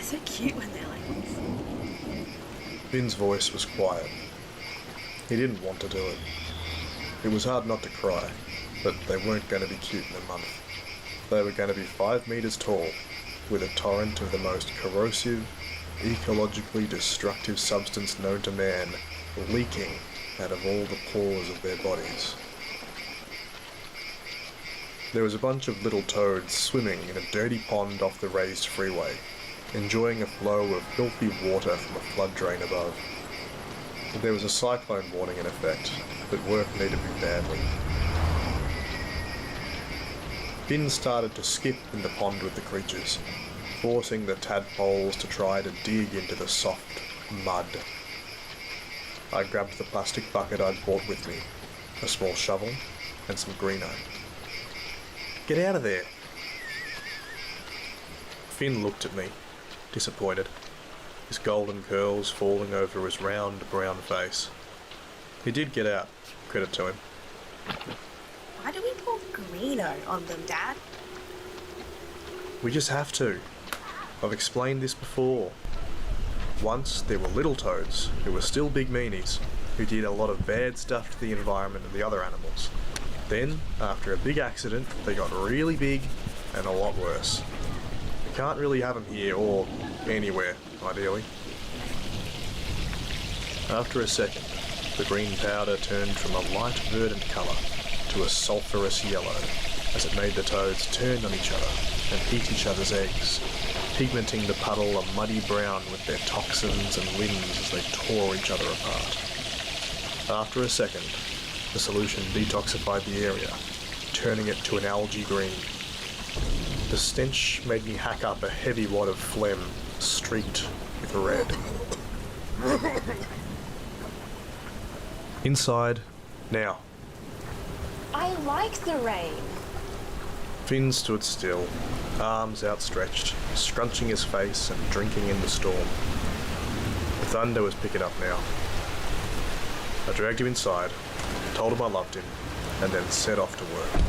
so cute when they're like this. Finn's voice was quiet. He didn't want to do it. It was hard not to cry, but they weren't going to be cute in a month. They were going to be 5 meters tall, with a torrent of the most corrosive, ecologically destructive substance known to man leaking out of all the pores of their bodies. There was a bunch of little toads swimming in a dirty pond off the raised freeway, enjoying a flow of filthy water from a flood drain above. There was a cyclone warning in effect, but work needed me badly. Finn started to skip in the pond with the creatures, forcing the tadpoles to try to dig into the soft mud. I grabbed the plastic bucket I'd brought with me, a small shovel, and some Greeno. Get out of there! Finn looked at me, disappointed, his golden curls falling over his round brown face. He did get out, credit to him. Why do we pour Greeno on them, Dad? We just have to. I've explained this before. Once there were little toads, who were still big meanies, who did a lot of bad stuff to the environment and the other animals. Then, after a big accident, they got really big and a lot worse. We can't really have them here or anywhere, ideally. After a second, the green powder turned from a light verdant colour to a sulphurous yellow as it made the toads turn on each other and eat each other's eggs, pigmenting the puddle a muddy brown with their toxins and limbs as they tore each other apart. After a second, the solution detoxified the area, turning it to an algae green. The stench made me hack up a heavy wad of phlegm streaked with red. Inside, now. I like the rain. Finn stood still, arms outstretched, scrunching his face and drinking in the storm. The thunder was picking up now. I dragged him inside, told him I loved him, and then set off to work.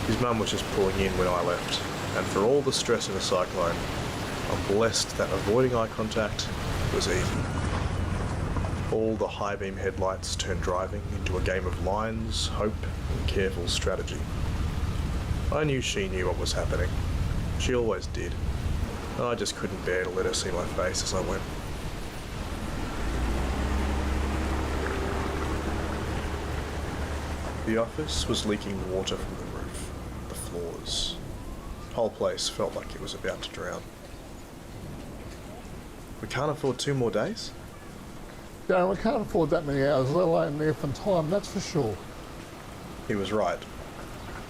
His mum was just pulling in when I left, and for all the stress of a cyclone, I'm blessed that avoiding eye contact was easy. All the high beam headlights turned driving into a game of lines, hope, and careful strategy. I knew she knew what was happening. She always did. I just couldn't bear to let her see my face as I went. The office was leaking water from the roof, the floors. The whole place felt like it was about to drown. We can't afford 2 more days? Yeah, we can't afford that many hours, let alone the effing time, that's for sure. He was right.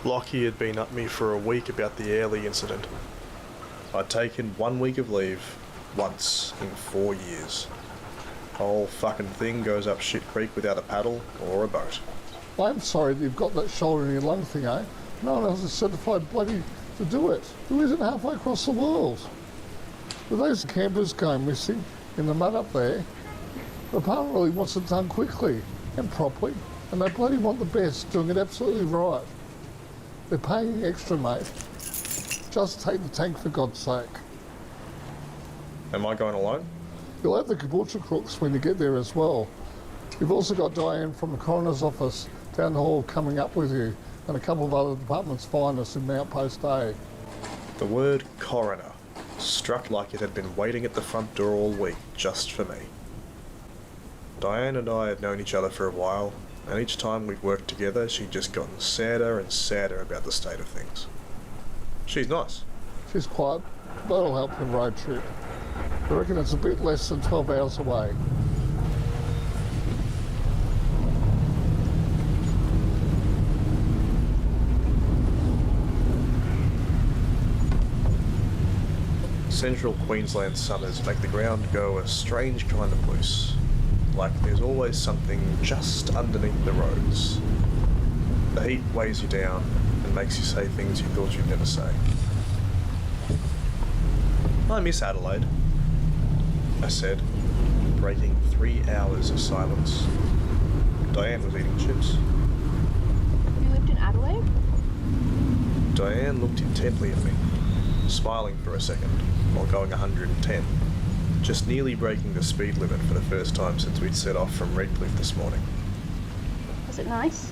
Lockie had been at me for a week about the Airlie incident. I'd taken 1 week of leave, once in 4 years. The whole fucking thing goes up shit creek without a paddle or a boat. I'm sorry that you've got that shoulder in your lung thing, eh? No one else is certified bloody to do it. Who isn't halfway across the world? With those campers going missing in the mud up there, the department really wants it done quickly and properly, and they bloody want the best, doing it absolutely right. They're paying extra, mate. Just take the tank for God's sake. Am I going alone? You'll have the kombucha crooks when you get there as well. You've also got Diane from the coroner's office down the hall coming up with you, and a couple of other departments finest in Outpost A. The word coroner struck like it had been waiting at the front door all week just for me. Diane and I had known each other for a while, and each time we've worked together, she'd just gotten sadder and sadder about the state of things. She's nice. She's quiet, but it'll help the road trip. I reckon it's a bit less than 12 hours away. Central Queensland summers make the ground go a strange kind of loose. Like there's always something just underneath the roads. The heat weighs you down and makes you say things you thought you'd never say. I miss Adelaide, I said, breaking 3 hours of silence. Diane was eating chips. You lived in Adelaide? Diane looked intently at me. smiling for a second while going 110, just nearly breaking the speed limit for the first time since we'd set off from Redcliffe this morning. Was it nice?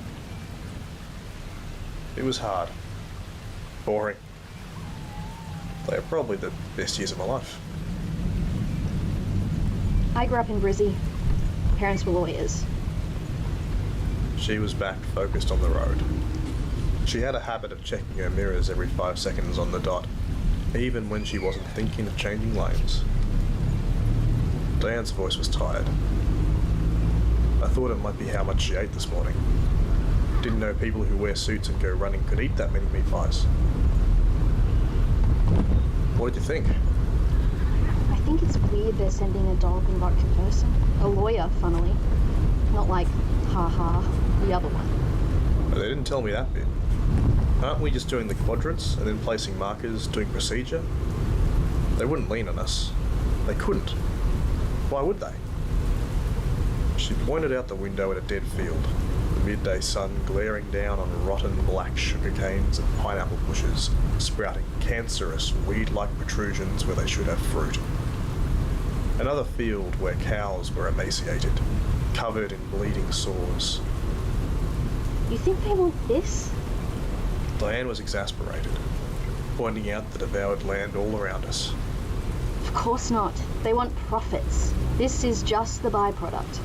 It was hard. Boring. They are probably the best years of my life. I grew up in Brizzy. Parents were lawyers. She was back, focused on the road. She had a habit of checking her mirrors every 5 seconds on the dot, even when she wasn't thinking of changing lanes. Diane's voice was tired. I thought it might be how much she ate this morning. Didn't know people who wear suits and go running could eat that many meat pies. What did you think? I think it's weird they're sending a dog and vodka person. A lawyer, funnily. Not like, ha-ha, the other one. But they didn't tell me that bit. Aren't we just doing the quadrants and then placing markers, doing procedure? They wouldn't lean on us. They couldn't. Why would they? She pointed out the window at a dead field, the midday sun glaring down on rotten black sugar canes and pineapple bushes, sprouting cancerous, weed-like protrusions where they should have fruit. Another field where cows were emaciated, covered in bleeding sores. You think they want this? Diane was exasperated, pointing out the devoured land all around us. Of course not. They want profits. This is just the byproduct.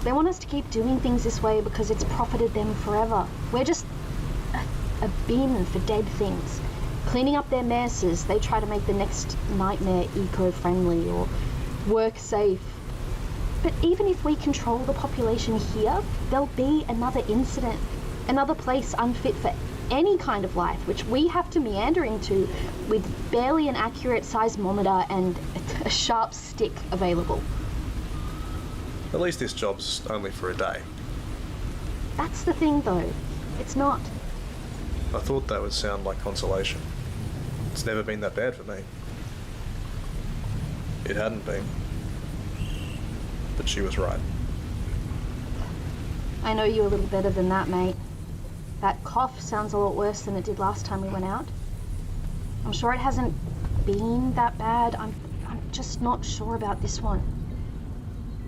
They want us to keep doing things this way because it's profited them forever. We're just a bin for dead things. Cleaning up their messes, they try to make the next nightmare eco-friendly or work safe. But even if we control the population here, there'll be another incident, another place unfit for any kind of life, which we have to meander into with barely an accurate seismometer and a sharp stick available. At least this job's only for a day. That's the thing, though. It's not. I thought that would sound like consolation. It's never been that bad for me. It hadn't been. But she was right. I know you a little better than that, mate. That cough sounds a lot worse than it did last time we went out. I'm sure it hasn't been that bad. I'm just not sure about this one.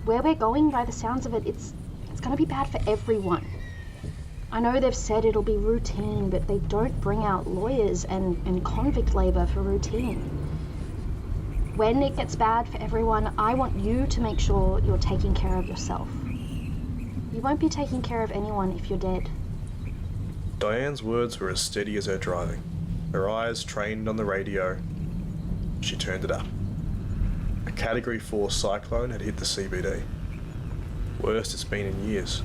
Where we're going, by the sounds of it, it's going to be bad for everyone. I know they've said it'll be routine, but they don't bring out lawyers and convict labour for routine. When it gets bad for everyone, I want you to make sure you're taking care of yourself. You won't be taking care of anyone if you're dead. Diane's words were as steady as her driving. Her eyes trained on the radio. She turned it up. A Category 4 cyclone had hit the CBD. Worst it's been in years.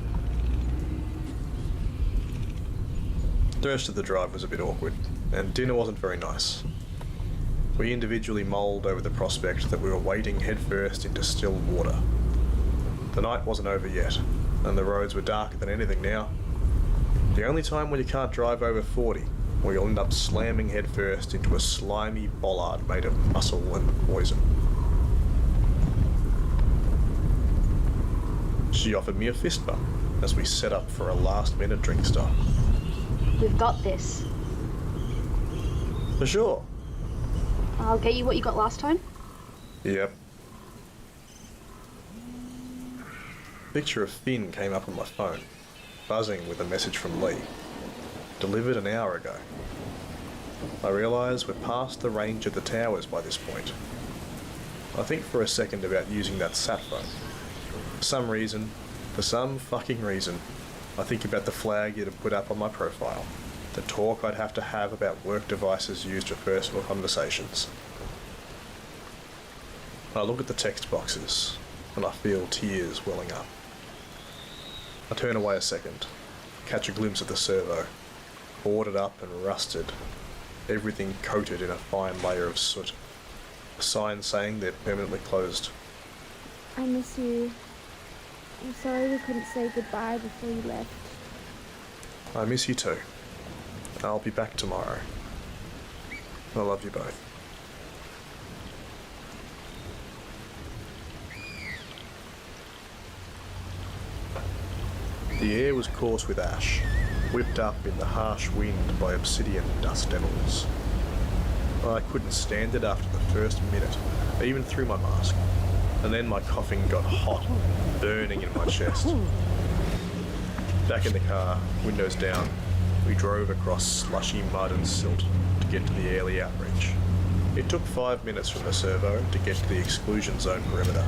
The rest of the drive was a bit awkward, and dinner wasn't very nice. We individually mulled over the prospect that we were wading headfirst into still water. The night wasn't over yet, and the roads were darker than anything now. The only time when you can't drive over 40, or you'll end up slamming headfirst into a slimy bollard made of muscle and poison. She offered me a fist bump as we set up for a last-minute drink stop. We've got this. For sure. I'll get you what you got last time. Yep. Picture of Finn came up on my phone, buzzing with a message from Lee. Delivered an hour ago. I realise we're past the range of the towers by this point. I think for a second about using that sat phone. For some fucking reason, I think about the flag you'd have put up on my profile. The talk I'd have to have about work devices used for personal conversations. I look at the text boxes, and I feel tears welling up. I turn away a second, catch a glimpse of the servo, boarded up and rusted, everything coated in a fine layer of soot. A sign saying they're permanently closed. I miss you. I'm sorry we couldn't say goodbye before you left. I miss you too. I'll be back tomorrow. I love you both. The air was coarse with ash, whipped up in the harsh wind by obsidian dust devils. I couldn't stand it after the first minute, even through my mask. And then my coughing got hot, burning in my chest. Back in the car, windows down, we drove across slushy mud and silt to get to the Airlie outreach. It took 5 minutes from the servo to get to the exclusion zone perimeter.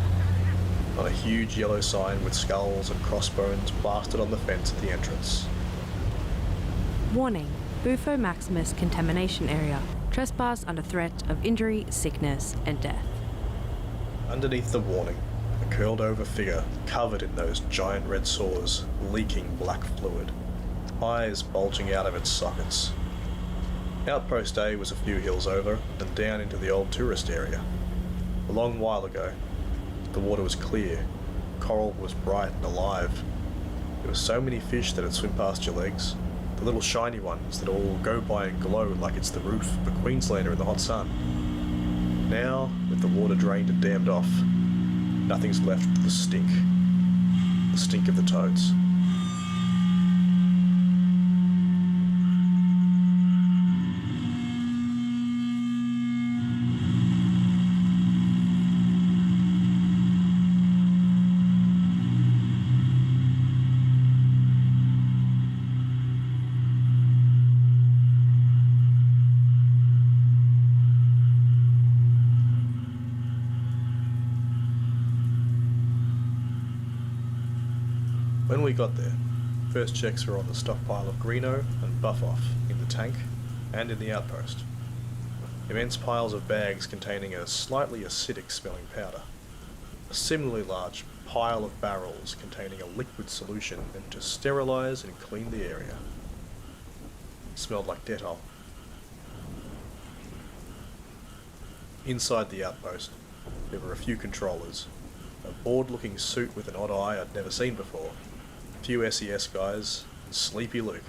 On a huge yellow sign with skulls and crossbones plastered on the fence at the entrance. Warning, Bufo Maximus contamination area. Trespass under threat of injury, sickness, and death. Underneath the warning, a curled over figure covered in those giant red sores, leaking black fluid, eyes bulging out of its sockets. Outpost A was a few hills over and down into the old tourist area. A long while ago, the water was clear, coral was bright and alive. There were so many fish that would swim past your legs, the little shiny ones that all go by and glow like it's the roof of a Queenslander in the hot sun. Now, with the water drained and dammed off, nothing's left but the stink of the toads. When we got there, first checks were on the stockpile of Greeno and Buff-Off in the tank and in the outpost. Immense piles of bags containing a slightly acidic smelling powder. A similarly large pile of barrels containing a liquid solution meant to sterilise and clean the area. It smelled like Dettol. Inside the outpost, there were a few controllers, a bored-looking suit with an odd eye I'd never seen before, a few SES guys, and Sleepy Luke,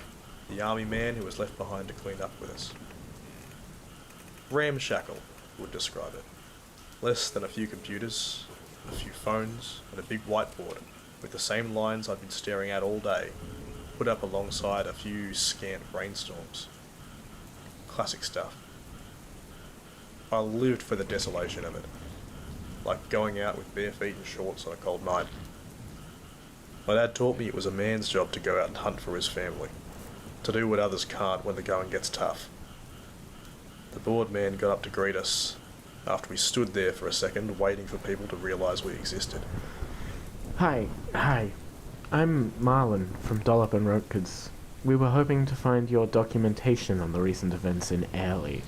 the army man who was left behind to clean up with us. Ramshackle would describe it. Less than a few computers, a few phones, and a big whiteboard with the same lines I'd been staring at all day, put up alongside a few scant brainstorms. Classic stuff. I lived for the desolation of it, like going out with bare feet and shorts on a cold night. My dad taught me it was a man's job to go out and hunt for his family, to do what others can't when the going gets tough. The bored man got up to greet us, after we stood there for a second waiting for people to realise we existed. Hi. I'm Marlon from Dollop and Rotkins. We were hoping to find your documentation on the recent events in Airlie,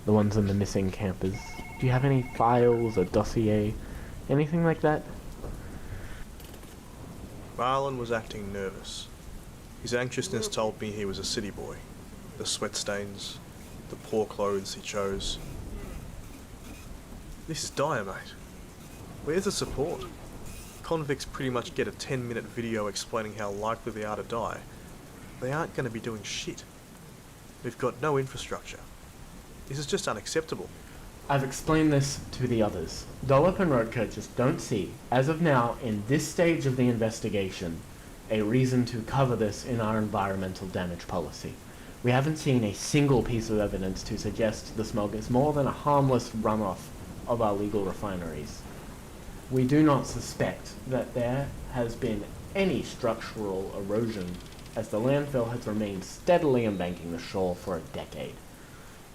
the ones on the missing campers. Do you have any files or dossier, anything like that? Marlon was acting nervous. His anxiousness told me he was a city boy. The sweat stains, the poor clothes he chose. This is dire, mate. Where's the support? Convicts pretty much get a 10-minute video explaining how likely they are to die. They aren't going to be doing shit. We've got no infrastructure. This is just unacceptable. I've explained this to the others. Dollop and Rodker just don't see, as of now, in this stage of the investigation, a reason to cover this in our environmental damage policy. We haven't seen a single piece of evidence to suggest the smoke is more than a harmless runoff of our legal refineries. We do not suspect that there has been any structural erosion, as the landfill has remained steadily embanking the shore for a decade.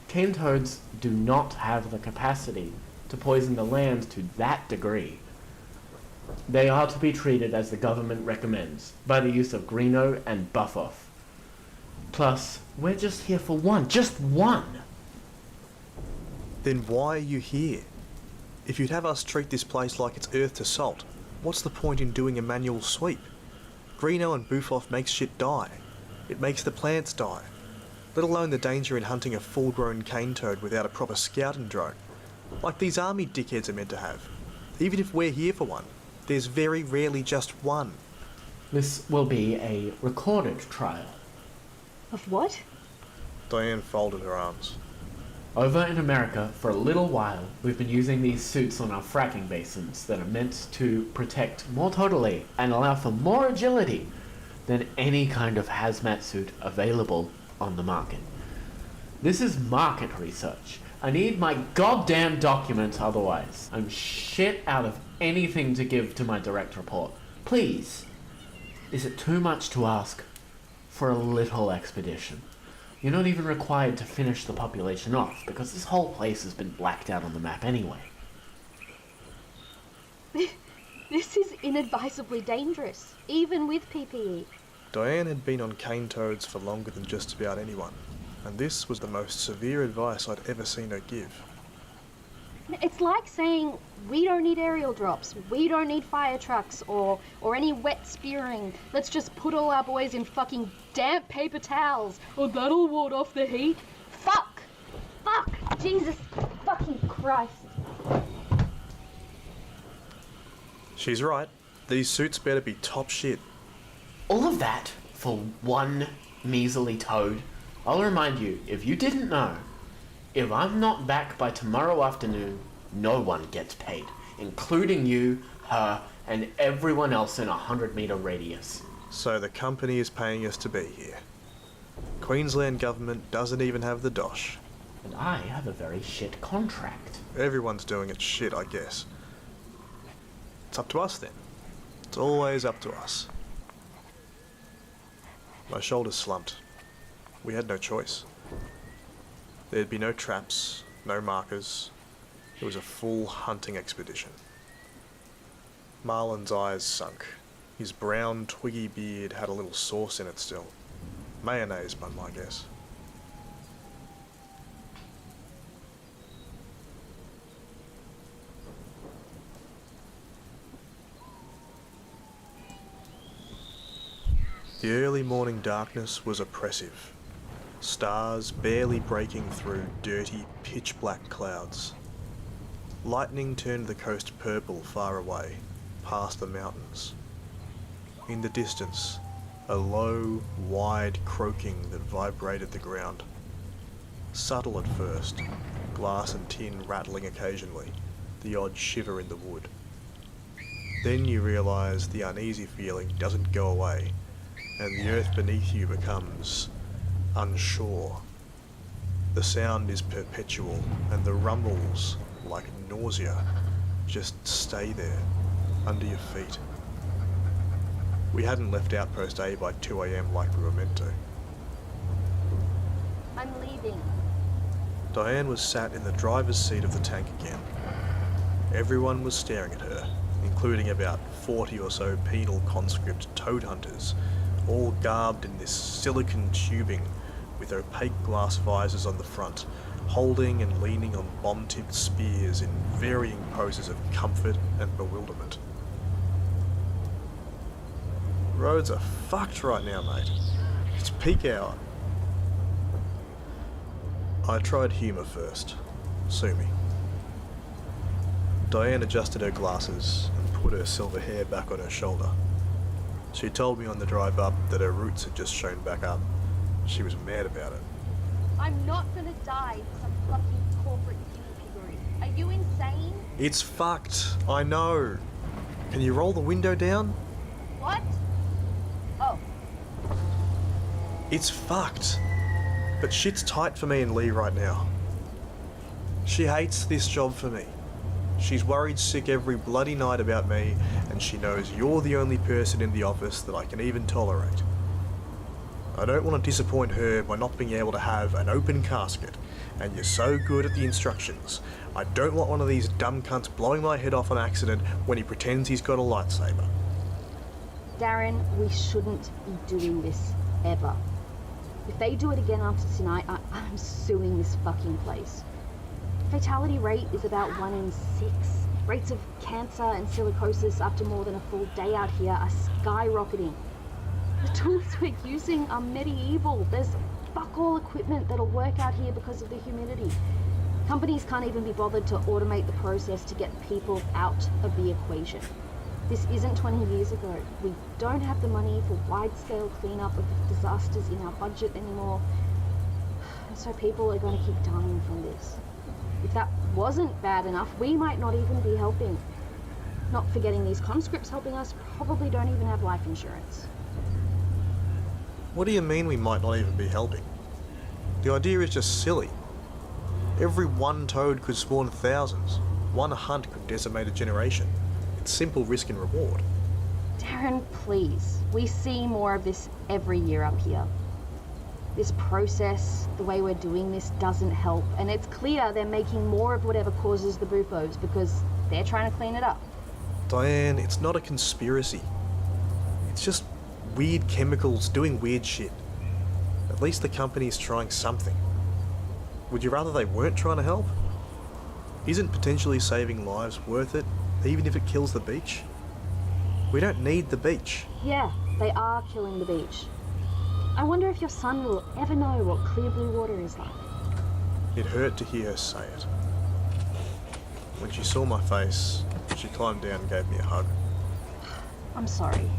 Cane toads do not have the capacity to poison the land to that degree. They are to be treated as the government recommends, by the use of Greeno and Buff-Off. Plus, we're just here for one, just one! Then why are you here? If you'd have us treat this place like it's earth to salt, what's the point in doing a manual sweep? Greeno and Buff-Off makes shit die. It makes the plants die. Let alone the danger in hunting a full-grown cane toad without a proper scouting drone. Like these army dickheads are meant to have. Even if we're here for one, there's very rarely just one. This will be a recorded trial. Of what? Diane folded her arms. Over in America, for a little while, we've been using these suits on our fracking basins that are meant to protect more totally and allow for more agility than any kind of hazmat suit available on the market. This is market research, I need my goddamn documents otherwise. I'm shit out of anything to give to my direct report. Please. Is it too much to ask for a little expedition? You're not even required to finish the population off, because this whole place has been blacked out on the map anyway. This is inadvisably dangerous, even with PPE. Diane had been on cane toads for longer than just about anyone, and this was the most severe advice I'd ever seen her give. It's like saying, we don't need aerial drops, we don't need fire trucks, or any wet spearing. Let's just put all our boys in fucking damp paper towels, or that'll ward off the heat. Fuck! Fuck! Jesus fucking Christ. She's right. These suits better be top shit. All of that for one measly toad? I'll remind you, if you didn't know, if I'm not back by tomorrow afternoon, no one gets paid, including you, her, and everyone else in a 100-metre radius. So the company is paying us to be here. Queensland government doesn't even have the dosh. And I have a very shit contract. Everyone's doing it shit, I guess. It's up to us then. It's always up to us. My shoulders slumped. We had no choice. There'd be no traps, no markers. It was a full hunting expedition. Marlon's eyes sunk. His brown, twiggy beard had a little sauce in it still. Mayonnaise bun, I guess. The early morning darkness was oppressive. Stars barely breaking through dirty, pitch-black clouds. Lightning turned the coast purple far away, past the mountains. In the distance, a low, wide croaking that vibrated the ground. Subtle at first, glass and tin rattling occasionally, the odd shiver in the wood. Then you realise the uneasy feeling doesn't go away, and the earth beneath you becomes unsure. The sound is perpetual, and the rumbles, like nausea, just stay there, under your feet. We hadn't left Outpost A by 2 AM like we were meant to. I'm leaving. Diane was sat in the driver's seat of the tank again. Everyone was staring at her, including about 40 or so penal conscript toad hunters, all garbed in this silicon tubing with opaque glass visors on the front, holding and leaning on bomb-tipped spears in varying poses of comfort and bewilderment. Roads are fucked right now, mate. It's peak hour. I tried humour first. Sue me. Diane adjusted her glasses and put her silver hair back on her shoulder. She told me on the drive up that her roots had just shown back up. She was mad about it. I'm not gonna die for some fucking corporate guinea piggery. Are you insane? It's fucked. I know. Can you roll the window down? What? Oh. It's fucked. But shit's tight for me and Lee right now. She hates this job for me. She's worried sick every bloody night about me, and she knows you're the only person in the office that I can even tolerate. I don't want to disappoint her by not being able to have an open casket, and you're so good at the instructions. I don't want one of these dumb cunts blowing my head off on accident when he pretends he's got a lightsaber. Darren, we shouldn't be doing this, ever. If they do it again after tonight, I'm suing this fucking place. Fatality rate is about 1 in 6. Rates of cancer and silicosis after more than a full day out here are skyrocketing. The tools we're using are medieval. There's fuck all equipment that'll work out here because of the humidity. Companies can't even be bothered to automate the process to get people out of the equation. This isn't 20 years ago. We don't have the money for wide-scale cleanup of disasters in our budget anymore. So people are going to keep dying from this. If that wasn't bad enough, we might not even be helping. Not forgetting these conscripts helping us probably don't even have life insurance. What do you mean we might not even be helping? The idea is just silly. Every one toad could spawn thousands. One hunt could decimate a generation. It's simple risk and reward. Darren, please. We see more of this every year up here. This process, the way we're doing this, doesn't help, and it's clear they're making more of whatever causes the bufos because they're trying to clean it up. Diane, it's not a conspiracy. It's just weird chemicals doing weird shit. At least the company's trying something. Would you rather they weren't trying to help? Isn't potentially saving lives worth it, even if it kills the beach? We don't need the beach. Yeah, they are killing the beach. I wonder if your son will ever know what clear blue water is like. It hurt to hear her say it. When she saw my face, she climbed down and gave me a hug. I'm sorry.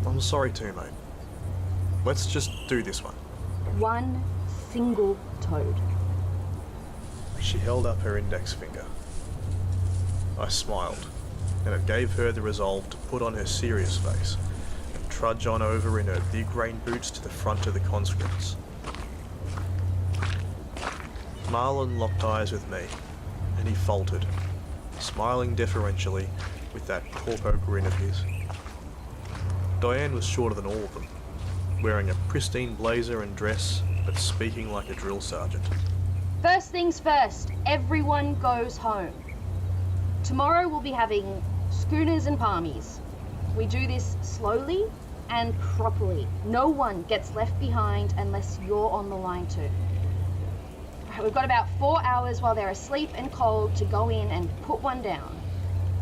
I'm sorry too, mate. Let's just do this one. One single toad. She held up her index finger. I smiled, and it gave her the resolve to put on her serious face and trudge on over in her big rain boots to the front of the conscripts. Marlon locked eyes with me, and he faltered, smiling deferentially with that corpo grin of his. Diane was shorter than all of them, wearing a pristine blazer and dress, but speaking like a drill sergeant. First things first, everyone goes home. Tomorrow we'll be having schooners and palmies. We do this slowly and properly. No one gets left behind unless you're on the line too. Right, we've got about 4 hours while they're asleep and cold to go in and put one down.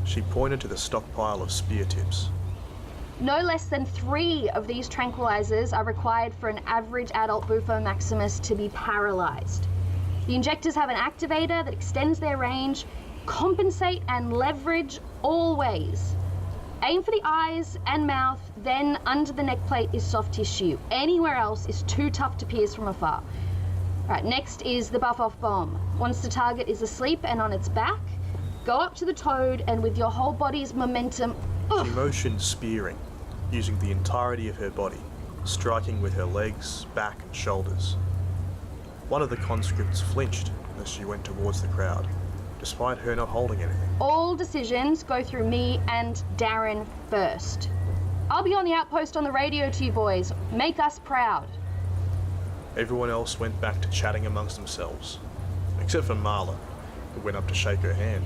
She pointed to the stockpile of spear tips. No less than 3 of these tranquilizers are required for an average adult Bufo Maximus to be paralyzed. The injectors have an activator that extends their range. Compensate and leverage always. Aim for the eyes and mouth, then under the neck plate is soft tissue. Anywhere else is too tough to pierce from afar. Right, next is the buff-off bomb. Once the target is asleep and on its back, go up to the toad and with your whole body's momentum... She motioned spearing, using the entirety of her body, striking with her legs, back and shoulders. One of the conscripts flinched as she went towards the crowd, despite her not holding anything. All decisions go through me and Darren first. I'll be on the outpost on the radio to you boys. Make us proud. Everyone else went back to chatting amongst themselves, except for Marlon, who went up to shake her hand.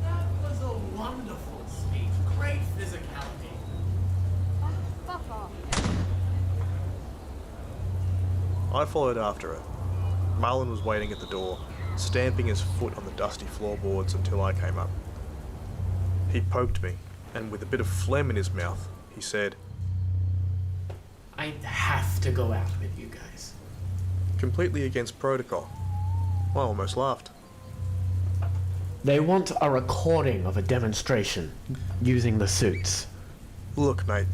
That was a wonderful speech. Great physicality. Fuck off. I followed after her. Marlon was waiting at the door, stamping his foot on the dusty floorboards until I came up. He poked me, and with a bit of phlegm in his mouth, he said, I have to go out with you guys. completely against protocol. I almost laughed. They want a recording of a demonstration using the suits. Look, mate,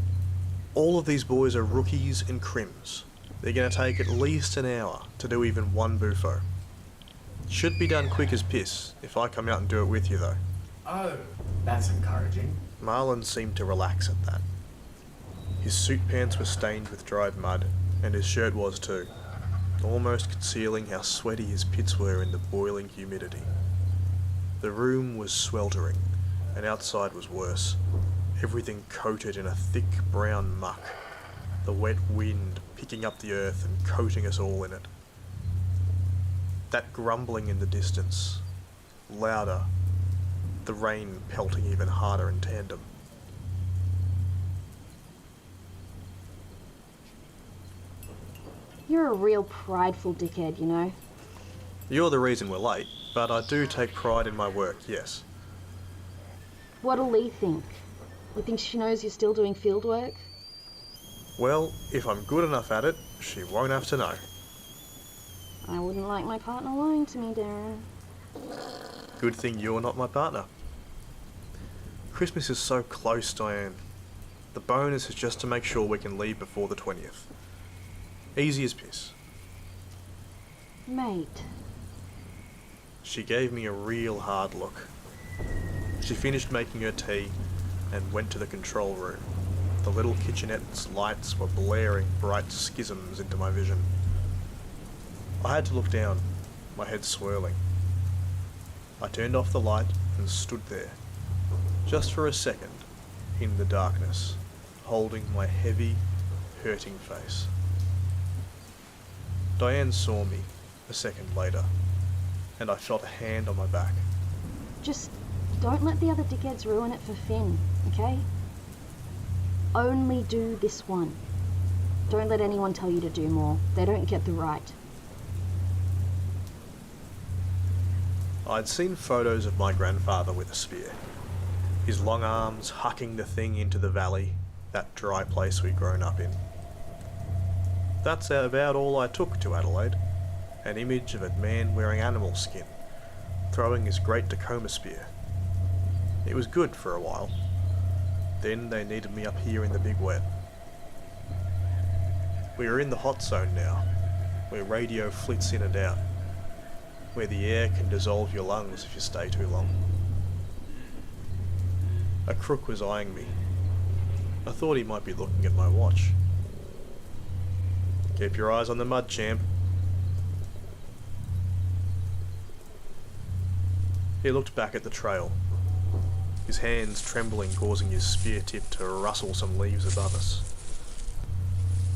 all of these boys are rookies and crims. They're going to take at least an hour to do even one bufo. Should be done quick as piss if I come out and do it with you, though. Oh, that's encouraging. Marlon seemed to relax at that. His suit pants were stained with dried mud, and his shirt was too, almost concealing how sweaty his pits were in the boiling humidity. The room was sweltering, and outside was worse, everything coated in a thick brown muck, the wet wind picking up the earth and coating us all in it. That grumbling in the distance, louder, the rain pelting even harder in tandem. You're a real prideful dickhead, you know. You're the reason we're late, but I do take pride in my work, yes. What'll Lee think? You think she knows you're still doing field work? Well, if I'm good enough at it, she won't have to know. I wouldn't like my partner lying to me, Darren. Good thing you're not my partner. Christmas is so close, Diane. The bonus is just to make sure we can leave before the 20th. Easy as piss. Mate. She gave me a real hard look. She finished making her tea and went to the control room. The little kitchenette's lights were blaring bright schisms into my vision. I had to look down, my head swirling. I turned off the light and stood there, just for a second, in the darkness, holding my heavy, hurting face. Diane saw me a second later, and I felt a hand on my back. Just don't let the other dickheads ruin it for Finn, okay? Only do this one. Don't let anyone tell you to do more. They don't get the right. I'd seen photos of my grandfather with a spear, his long arms hucking the thing into the valley, that dry place we'd grown up in. That's about all I took to Adelaide, an image of a man wearing animal skin, throwing his great Tacoma spear. It was good for a while. Then they needed me up here in the big wet. We were in the hot zone now, where radio flits in and out, where the air can dissolve your lungs if you stay too long. A crook was eyeing me. I thought he might be looking at my watch. Keep your eyes on the mud, champ. He looked back at the trail, his hands trembling, causing his spear tip to rustle some leaves above us.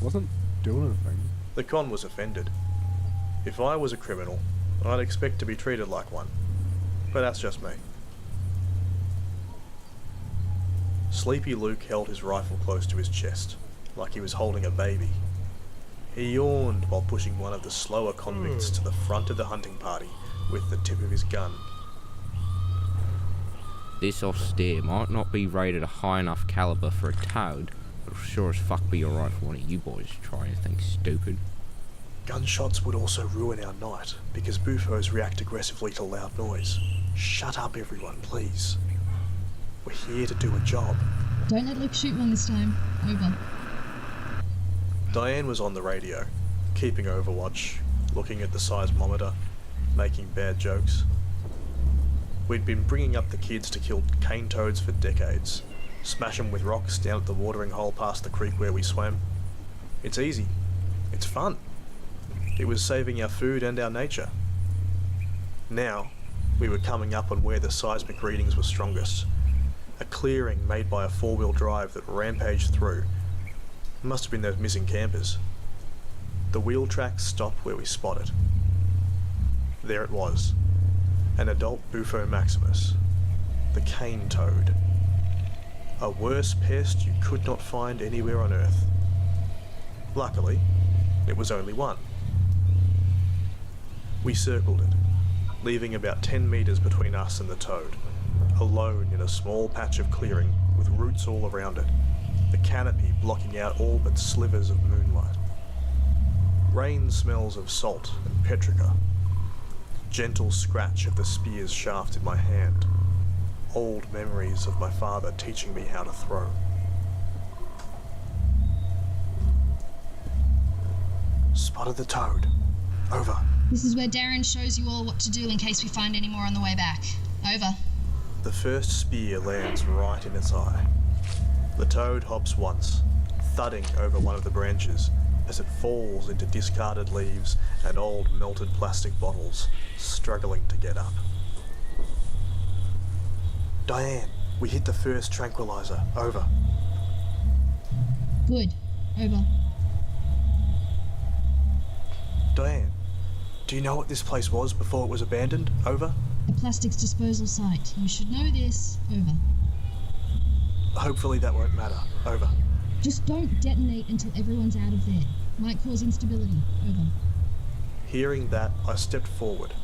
Wasn't doing anything. The con was offended. If I was a criminal, I'd expect to be treated like one. But that's just me. Sleepy Luke held his rifle close to his chest, like he was holding a baby. He yawned while pushing one of the slower convicts to the front of the hunting party with the tip of his gun. This austere might not be rated a high enough caliber for a toad, but it'll sure as fuck be alright for one of you boys to try anything stupid. Gunshots would also ruin our night, because bufos react aggressively to loud noise. Shut up, everyone, please. We're here to do a job. Don't let Luke shoot one this time. Over. Diane was on the radio, keeping overwatch, looking at the seismometer, making bad jokes. We'd been bringing up the kids to kill cane toads for decades, smash them with rocks down at the watering hole past the creek where we swam. It's easy. It's fun. It was saving our food and our nature. Now, we were coming up on where the seismic readings were strongest. A clearing made by a four-wheel drive that rampaged through. Must have been those missing campers. The wheel tracks stopped where we spotted. There it was. An adult Bufo maximus. The cane toad. A worse pest you could not find anywhere on Earth. Luckily, it was only one. We circled it, leaving about 10 meters between us and the toad, alone in a small patch of clearing with roots all around it, the canopy blocking out all but slivers of moonlight. Rain smells of salt and petrica. Gentle scratch of the spear's shaft in my hand. Old memories of my father teaching me how to throw. Spotted the toad. Over. This is where Darren shows you all what to do in case we find any more on the way back. Over. The first spear lands right in its eye. The toad hops once, thudding over one of the branches as it falls into discarded leaves and old melted plastic bottles, struggling to get up. Diane, we hit the first tranquilizer. Over. Good. Over. Diane, do you know what this place was before it was abandoned? Over. A plastics disposal site. You should know this. Over. Hopefully that won't matter. Over. Just don't detonate until everyone's out of there. Might cause instability. Over. Hearing that, I stepped forward.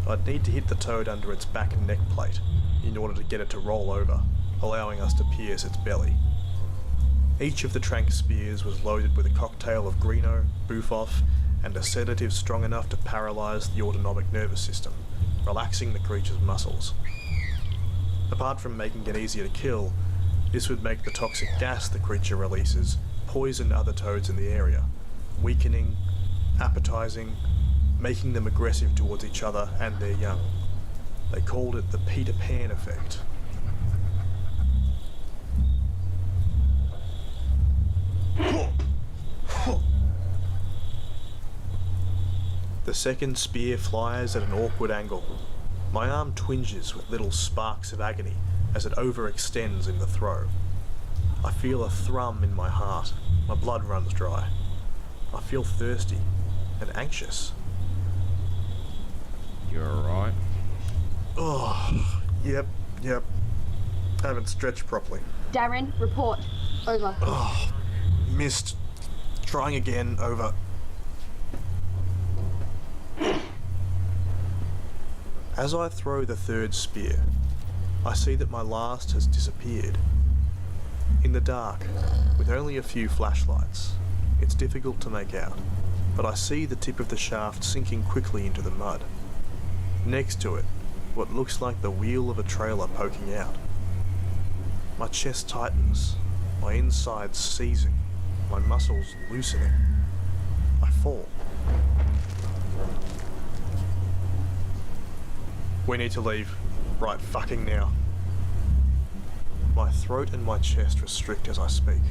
I'd need to hit the toad under its back and neck plate in order to get it to roll over, allowing us to pierce its belly. Each of the trank spears was loaded with a cocktail of Greeno, Bufoff, and a sedative strong enough to paralyse the autonomic nervous system, relaxing the creature's muscles. Apart from making it easier to kill, this would make the toxic gas the creature releases poison other toads in the area, weakening, appetizing, making them aggressive towards each other and their young. They called it the Peter Pan effect. The second spear flies at an awkward angle. My arm twinges with little sparks of agony as it overextends in the throw. I feel a thrum in my heart. My blood runs dry. I feel thirsty and anxious. You're alright? Oh, yep. Haven't stretched properly. Darren, report. Over. Oh, missed. Trying again, over. As I throw the third spear, I see that my last has disappeared. In the dark, with only a few flashlights, it's difficult to make out, but I see the tip of the shaft sinking quickly into the mud. Next to it, what looks like the wheel of a trailer poking out. My chest tightens, my insides seizing, my muscles loosening. I fall. We need to leave. Right fucking now. My throat and my chest restrict as I speak.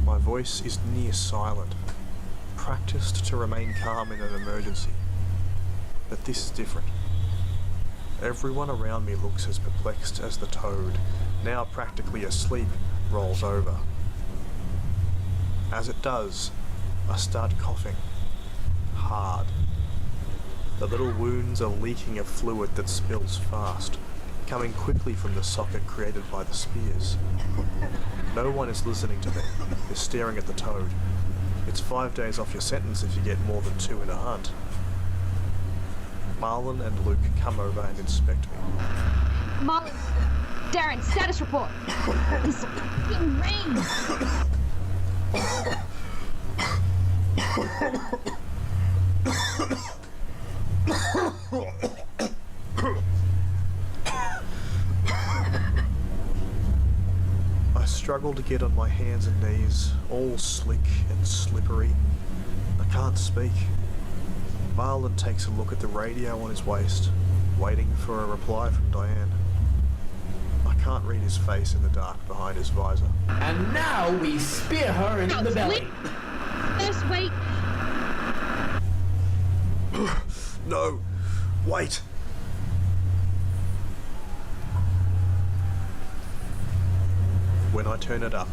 My voice is near silent, practiced to remain calm in an emergency. But this is different. Everyone around me looks as perplexed as the toad, now practically asleep, rolls over. As it does, I start coughing. Hard. The little wounds are leaking a fluid that spills fast, coming quickly from the socket created by the spears. No one is listening to me. They're staring at the toad. It's 5 days off your sentence if you get more than 2 in a hunt. Marlon and Luke come over and inspect me. Marlon, Darren, status report. This fucking rain! I struggle to get on my hands and knees, all slick and slippery. I can't speak. Marlon takes a look at the radio on his waist, waiting for a reply from Diane. I can't read his face in the dark behind his visor. And now we spear her in the belly. Just wait. No! Wait! When I turn it up,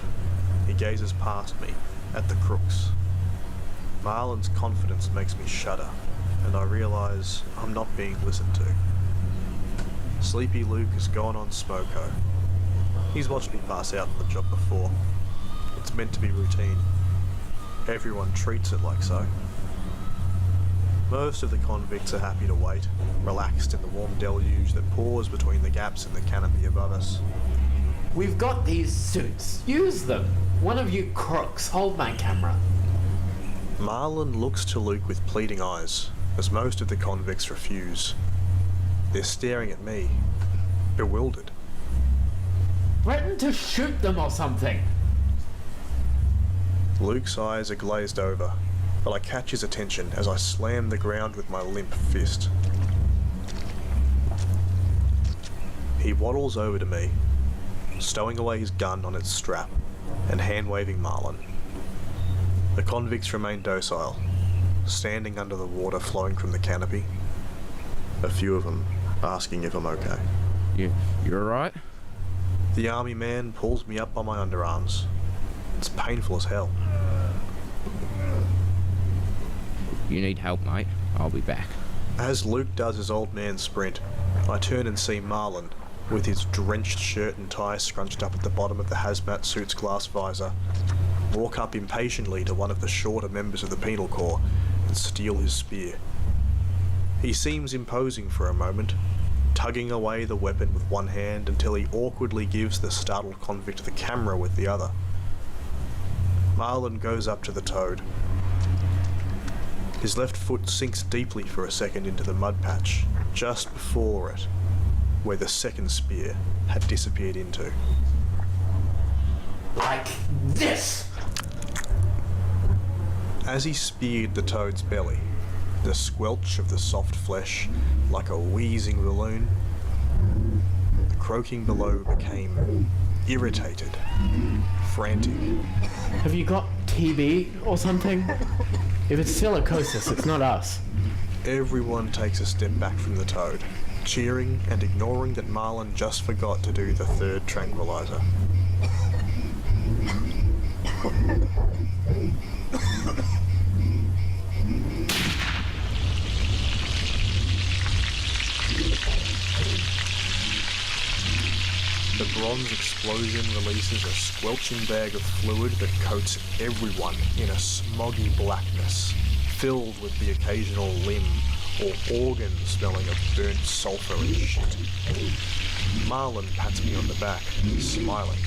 he gazes past me, at the crooks. Marlon's confidence makes me shudder, and I realise I'm not being listened to. Sleepy Luke has gone on smoko. He's watched me pass out on the job before. It's meant to be routine. Everyone treats it like so. Most of the convicts are happy to wait, relaxed in the warm deluge that pours between the gaps in the canopy above us. We've got these suits. Use them. One of you crooks, hold my camera. Marlon looks to Luke with pleading eyes, as most of the convicts refuse. They're staring at me, bewildered. Threaten to shoot them or something. Luke's eyes are glazed over, but I catch his attention as I slam the ground with my limp fist. He waddles over to me, stowing away his gun on its strap and hand-waving Marlon. The convicts remain docile, standing under the water flowing from the canopy. A few of them asking if I'm okay. You're alright? The army man pulls me up by my underarms. It's painful as hell. You need help, mate. I'll be back. As Luke does his old man sprint, I turn and see Marlon, with his drenched shirt and tie scrunched up at the bottom of the hazmat suit's glass visor, walk up impatiently to one of the shorter members of the penal corps and steal his spear. He seems imposing for a moment, tugging away the weapon with one hand until he awkwardly gives the startled convict the camera with the other. Marlon goes up to the toad. His left foot sinks deeply for a second into the mud patch, just before it, where the second spear had disappeared into. Like this! As he speared the toad's belly, the squelch of the soft flesh like a wheezing balloon, the croaking below became irritated, frantic. Have you got TB or something? If it's silicosis, it's not us. Everyone takes a step back from the toad, cheering and ignoring that Marlon just forgot to do the third tranquilizer. The bronze explosion releases a squelching bag of fluid that coats everyone in a smoggy blackness, filled with the occasional limb or organ smelling of burnt sulphur and shit. Marlon pats me on the back, smiling.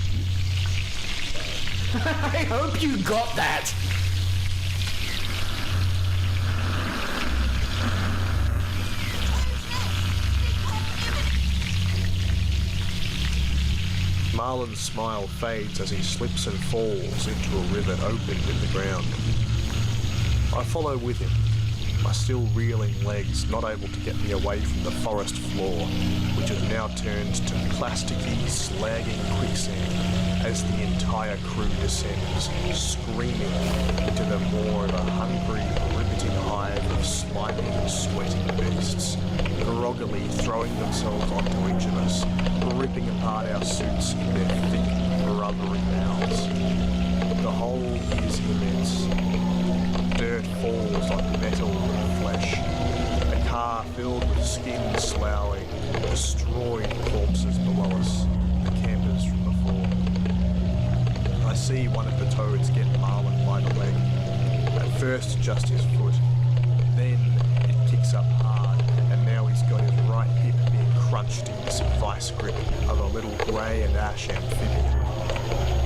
I hope you got that! Marlon's smile fades as he slips and falls into a rivet opened in the ground. I follow with him, my still reeling legs not able to get me away from the forest floor, which has now turned to plasticky, slagging quicksand as the entire crew descends, screaming into the more of a hungry, riveting hive of slimy and sweating beasts, groggily throwing themselves onto each of us, ripping apart our suits in their thick, rubbery mouths. The hole is immense. Dirt falls like metal and flesh. A car filled with skin sloughing, destroyed corpses below us, the campers from before. I see one of the toads get Marlon by the leg. At first just his foot, then it kicks up hard, and now he's got his right hip being crunched in this vice grip of a little grey and ash amphibian.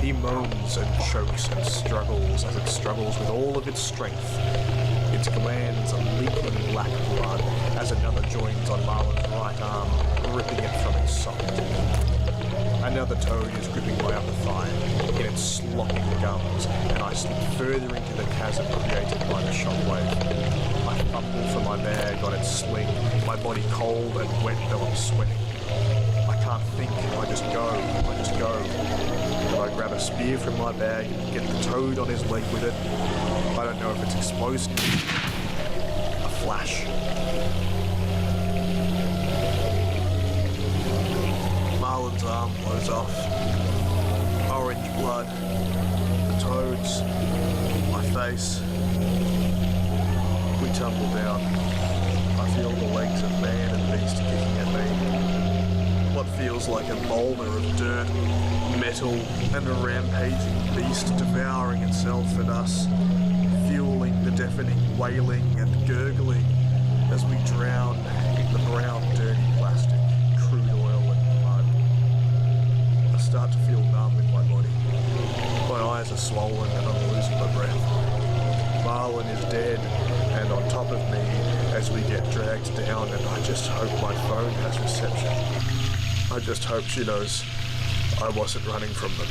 He moans and chokes and struggles as it struggles with all of its strength. Its glands are leaking black blood as another joins on Marlon's right arm, ripping it from its socket. Another toad is gripping my upper thigh in its slopping gums, and I slip further into the chasm created by the shockwave. I fumble for my bag on its sling, my body cold and wet though I'm sweating. I can't think, I just go. Do I grab a spear from my bag and get the toad on his leg with it? I don't know if it's explosive. A flash. Marlon's arm blows off. Orange blood. The toads. My face. We tumble down. I feel the legs of man and beast kicking at me. What feels like a boulder of dirt, metal, and a rampaging beast devouring itself and us, fueling the deafening wailing and gurgling as we drown in the brown, dirty plastic, crude oil and mud. I start to feel numb in my body. My eyes are swollen and I'm losing my breath. Marlon is dead and on top of me as we get dragged down, and I just hope my phone has reception. I just hope she knows I wasn't running from them.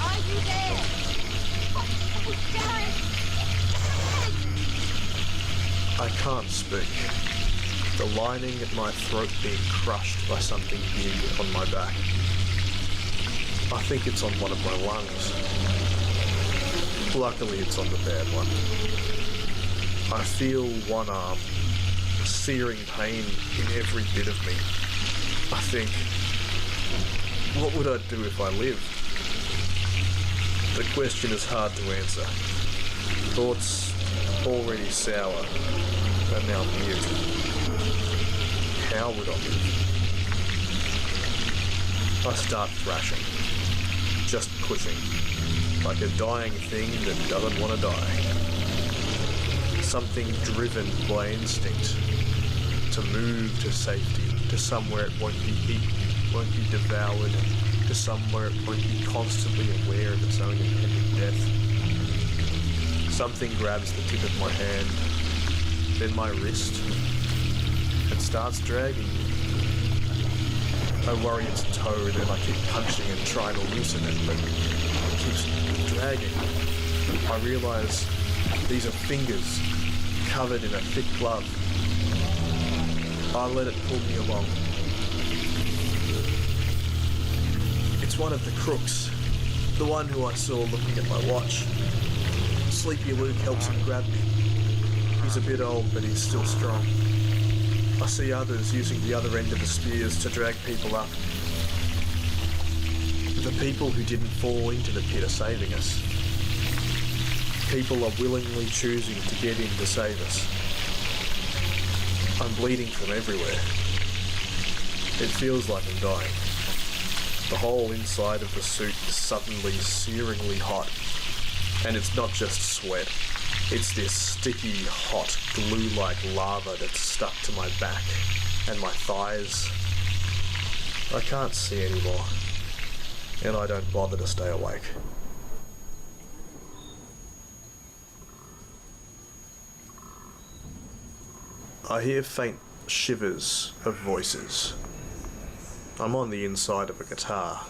Are you there? I can't speak. The lining at my throat being crushed by something big on my back. I think it's on one of my lungs. Luckily it's on the bad one. I feel one arm, searing pain in every bit of me. I think, what would I do if I lived? The question is hard to answer. Thoughts already sour are now mute. How would I live? I start thrashing, just pushing, like a dying thing that doesn't want to die. Something driven by instinct, to move to safety, to somewhere it won't be eaten, won't be devoured, to somewhere it won't be constantly aware of its own impending death. Something grabs the tip of my hand, then my wrist, and starts dragging me. I worry it's a toad and I keep punching and trying to loosen it, but it keeps dragging. I realise these are fingers covered in a thick glove. I let it pull me along. It's one of the crooks, the one who I saw looking at my watch. Sleepy Luke helps him grab me. He's a bit old, but he's still strong. I see others using the other end of the spears to drag people up. The people who didn't fall into the pit are saving us. People are willingly choosing to get in to save us. I'm bleeding from everywhere. It feels like I'm dying. The whole inside of the suit is suddenly searingly hot. And it's not just sweat. It's this sticky, hot, glue-like lava that's stuck to my back and my thighs. I can't see anymore. And I don't bother to stay awake. I hear faint shivers of voices. I'm on the inside of a guitar.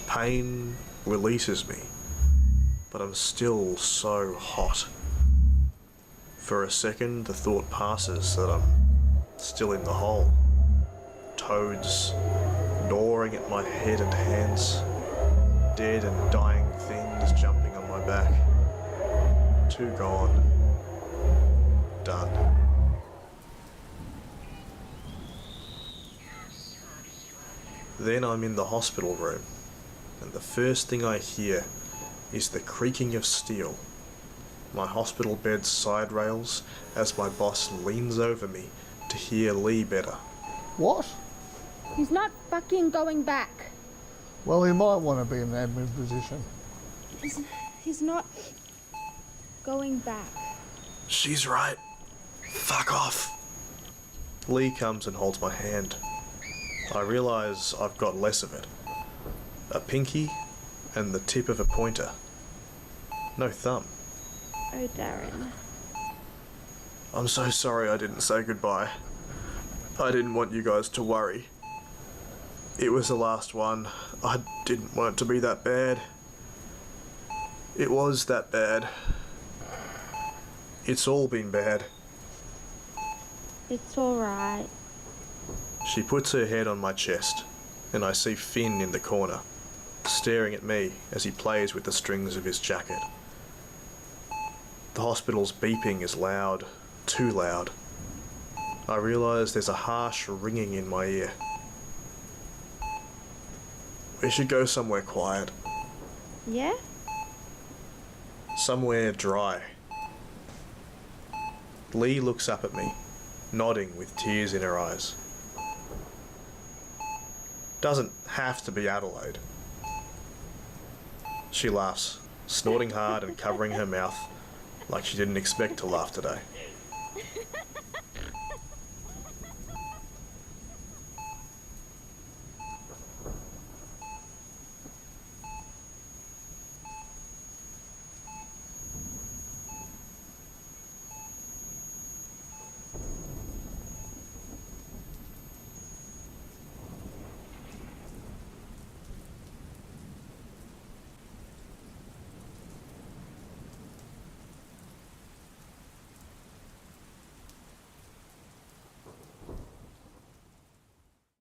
Pain releases me, but I'm still so hot. For a second, the thought passes that I'm still in the hole. Toads gnawing at my head and hands. Dead and dying things jumping on my back. Two gone. Done. Then I'm in the hospital room, and the first thing I hear is the creaking of steel. My hospital bed's side rails as my boss leans over me to hear Lee better. What? He's not fucking going back. Well, he might want to be in an admin position. He's not going back. She's right. Fuck off. Lee comes and holds my hand. I realise I've got less of it. A pinky and the tip of a pointer. No thumb. Oh, Darren. I'm so sorry I didn't say goodbye. I didn't want you guys to worry. It was the last one. I didn't want it to be that bad. It was that bad. It's all been bad. It's alright. She puts her head on my chest, and I see Finn in the corner, staring at me as he plays with the strings of his jacket. The hospital's beeping is loud, too loud. I realise there's a harsh ringing in my ear. We should go somewhere quiet. Yeah? Somewhere dry. Lee looks up at me, nodding with tears in her eyes. Doesn't have to be Adelaide. She laughs, snorting hard and covering her mouth like she didn't expect to laugh today.